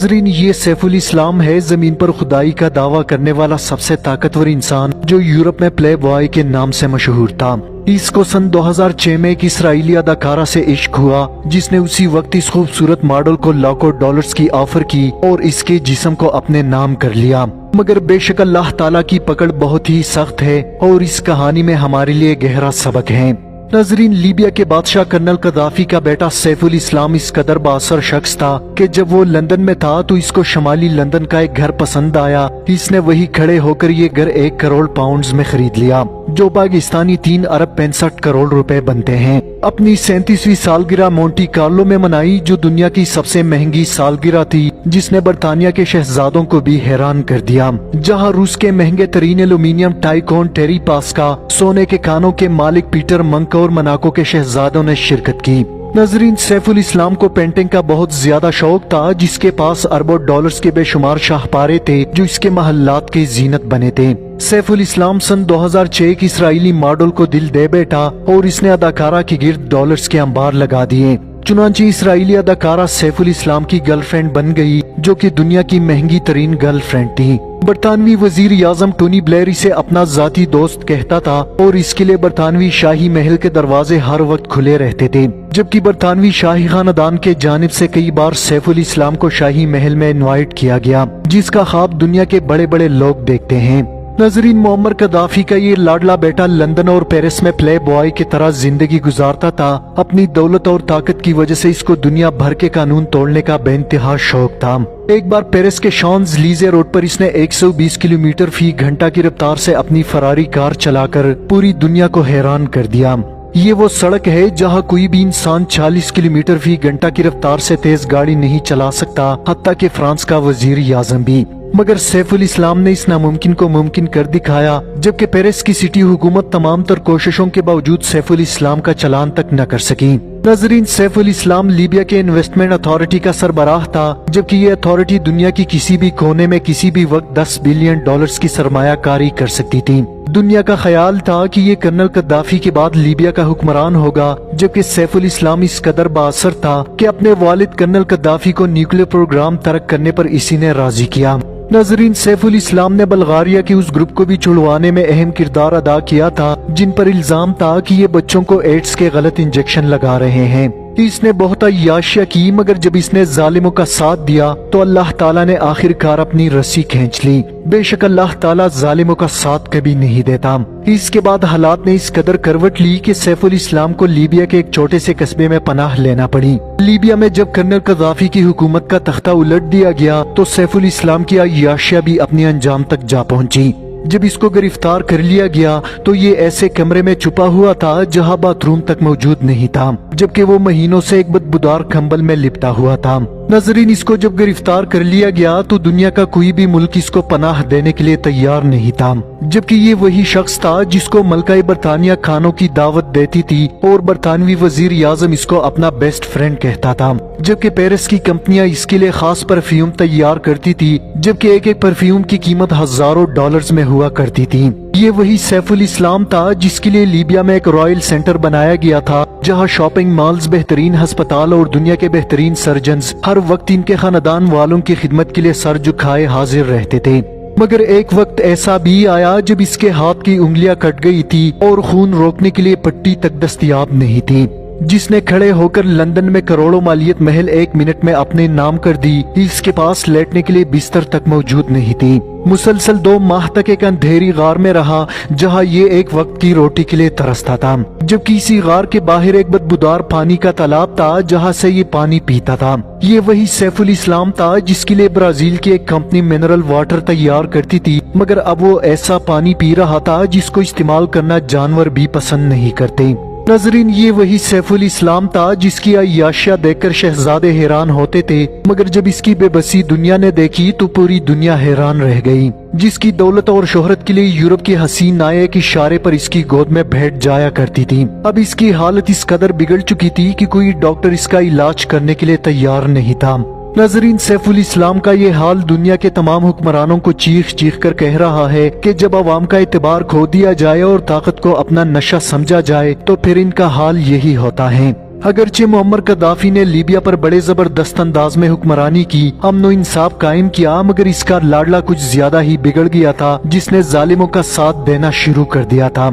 नाज़रीन, ये सैफुल इस्लाम है, जमीन पर खुदाई का दावा करने वाला सबसे ताकतवर इंसान जो यूरोप में प्ले बॉय के नाम से मशहूर था। इसको सन 2006 में एक इसराइली अदाकारा से इश्क हुआ जिसने उसी वक्त इस खूबसूरत मॉडल को लाखों डॉलर्स की ऑफर की और इसके जिस्म को अपने नाम कर लिया। मगर बेशक अल्लाह ताला की पकड़ बहुत ही सख्त है और इस कहानी में हमारे लिए गहरा सबक है। नाज़रीन, लीबिया के बादशाह कर्नल कदाफी का बेटा सैफुल इस्लाम इस कदर बासर शख्स था कि जब वो लंदन में था तो इसको शमाली लंदन का एक घर पसंद आया। इसने वही खड़े होकर ये घर 1 करोड़ पाउंड्स में खरीद लिया, जो पाकिस्तानी 3 अरब 65 करोड़ रुपए बनते हैं। अपनी 37वीं सालगिरह मोंटी कार्लो में मनाई, जो दुनिया की सबसे महंगी सालगिरह थी, जिसने बरतानिया के शहजादों को भी हैरान कर दिया। जहां रूस के महंगे तरीन एल्यूमिनियम टाइकोन टेरी पास्का, सोने के कानों के मालिक पीटर मंक और मनाको के शहजादों ने शिरकत की। नाज़रीन, सैफुल इस्लाम को पेंटिंग का बहुत ज्यादा शौक था, जिसके पास अरबों डॉलर्स के बेशुमार शाहपारे थे जो इसके महल्लात के जीनत बने थे। सैफुल इस्लाम सन 2006 की इसराइली मॉडल को दिल दे बैठा और इसने अदाकारा के गिर्द डॉलर्स के अंबार लगा दिए। चुनांचे इसराइली अदाकारा सैफुल इस्लाम की गर्लफ्रेंड बन गई, जो कि दुनिया की महंगी तरीन गर्लफ्रेंड थी। बरतानवी वजीर आजम टोनी ब्लेयर इसे अपना जाती दोस्त कहता था और इसके लिए बरतानवी शाही महल के दरवाजे हर वक्त खुले रहते थे। जबकि बरतानवी शाही खानदान के जानिब से कई बार सैफुल इस्लाम को शाही महल में इनवाइट किया गया, जिसका ख्वाब दुनिया के बड़े बड़े लोग देखते हैं। नाज़रीन, मुअम्मर कदाफी का ये लाडला बेटा लंदन और पेरिस में प्ले बॉय की तरह जिंदगी गुजारता था। अपनी दौलत और ताकत की वजह से इसको दुनिया भर के कानून तोड़ने का बेइंतहा शौक था। एक बार पेरिस के शॉन्स लीजे रोड पर इसने 120 किलोमीटर फी घंटा की रफ्तार से अपनी फरारी कार चलाकर पूरी दुनिया को हैरान कर दिया। ये वो सड़क है जहाँ कोई भी इंसान 40 किलोमीटर फी घंटा की रफ्तार से तेज गाड़ी नहीं चला सकता, हत्ता कि फ्रांस का वजीर आजम भी। मगर सैफुल इस्लाम ने इस नामुमकिन को मुमकिन कर दिखाया, जबकि पेरिस की सिटी हुकूमत तमाम तर कोशिशों के बावजूद सैफुल इस्लाम का चालान तक न कर सकी। नाज़रीन, सैफुल इस्लाम लीबिया के इन्वेस्टमेंट अथॉरिटी का सरबराह था, जबकि ये अथॉरिटी दुनिया की किसी भी कोने में किसी भी वक्त 10 बिलियन डॉलर्स की सरमायाकारी कर सकती थी। दुनिया का ख्याल था कि ये कर्नल कद्दाफी के बाद लीबिया का हुक्मरान होगा, जबकि सैफुल इस्लाम इस कदर बाअसर था कि अपने वालिद कर्नल कद्दाफी को न्यूक्लियर प्रोग्राम तर्क करने पर इसी ने राजी किया। नाज़रीन, सैफुल इस्लाम ने बल्गारिया के उस ग्रुप को भी छुड़वाने में अहम किरदार अदा किया था जिन पर इल्जाम था कि ये बच्चों को एड्स के गलत इंजेक्शन लगा रहे हैं। इसने बहुत अय्याशियां की, मगर जब इसने जालिमों का साथ दिया तो अल्लाह ताला ने आखिरकार अपनी रस्सी खींच ली। बेशक अल्लाह ताला जालिमों का साथ कभी नहीं देता। इसके बाद हालात ने इस कदर करवट ली कि सैफुल इस्लाम को लीबिया के एक छोटे से कस्बे में पनाह लेना पड़ी। लीबिया में जब कर्नल कदाफी की हुकूमत का तख्ता उलट दिया गया तो सैफुल इस्लाम की अय्याशियां भी अपने अंजाम तक जा पहुंची। जब इसको गिरफ्तार कर लिया गया तो ये ऐसे कमरे में छुपा हुआ था जहां बाथरूम तक मौजूद नहीं था, जबकि वो महीनों से एक बदबूदार कंबल में लिपटा हुआ था। नाज़रीन, इसको जब गिरफ्तार कर लिया गया तो दुनिया का कोई भी मुल्क इसको पनाह देने के लिए तैयार नहीं था, जबकि ये वही शख्स था जिसको मलका बरतानिया खानों की दावत देती थी और बरतानवी वजीर आजम इसको अपना बेस्ट फ्रेंड कहता था। जबकि पेरिस की कंपनियां इसके लिए खास परफ्यूम तैयार करती थी, जबकि एक एक परफ्यूम की कीमत हजारों डॉलर्स में हुआ करती थी। ये वही सैफुल इस्लाम था जिसके लिए लीबिया में एक रॉयल सेंटर बनाया गया था, जहां शॉपिंग मॉल्स, बेहतरीन अस्पताल और दुनिया के बेहतरीन सर्जन्स हर वक्त इनके खानदान वालों की खिदमत के लिए सर झुकाए हाजिर रहते थे। मगर एक वक्त ऐसा भी आया जब इसके हाथ की उंगलियां कट गई थी और खून रोकने के लिए पट्टी तक दस्तयाब नहीं थी, जिसने खड़े होकर लंदन में करोड़ों मालियत महल 1 मिनट में अपने नाम कर दी। इसके पास लेटने के लिए बिस्तर तक मौजूद नहीं थी। मुसलसल 2 माह तक एक अंधेरी गार में रहा, जहां ये एक वक्त की रोटी के लिए तरसता था, जबकि इसी गार के बाहर एक बदबूदार पानी का तालाब था जहां से ये पानी पीता था। ये वही सैफुल इस्लाम था जिसके लिए ब्राजील की एक कंपनी मिनरल वाटर तैयार करती थी, मगर अब वो ऐसा पानी पी रहा था जिसको इस्तेमाल करना जानवर भी पसंद नहीं करते। नाज़रीन, ये वही सैफुल इस्लाम था जिसकी अय्याशियां देखकर शहजादे हैरान होते थे, मगर जब इसकी बेबसी दुनिया ने देखी तो पूरी दुनिया हैरान रह गई। जिसकी दौलत और शोहरत के लिए यूरोप की हसीन नायक इशारे पर इसकी गोद में बैठ जाया करती थी, अब इसकी हालत इस कदर बिगड़ चुकी थी कि कोई डॉक्टर इसका इलाज करने के लिए तैयार नहीं था। नाज़रीन, सैफुल इस्लाम का ये हाल दुनिया के तमाम हुक्मरानों को चीख चीख कर कह रहा है कि जब अवाम का एतबार खो दिया जाए और ताकत को अपना नशा समझा जाए तो फिर इनका हाल यही होता है। اگرچہ معمر قذافی نے لیبیا پر بڑے زبردست انداز میں حکمرانی کی، امن و انصاف قائم کیا، مگر اس کا لاڈلا کچھ زیادہ ہی بگڑ گیا تھا، جس نے ظالموں کا ساتھ دینا شروع کر دیا تھا۔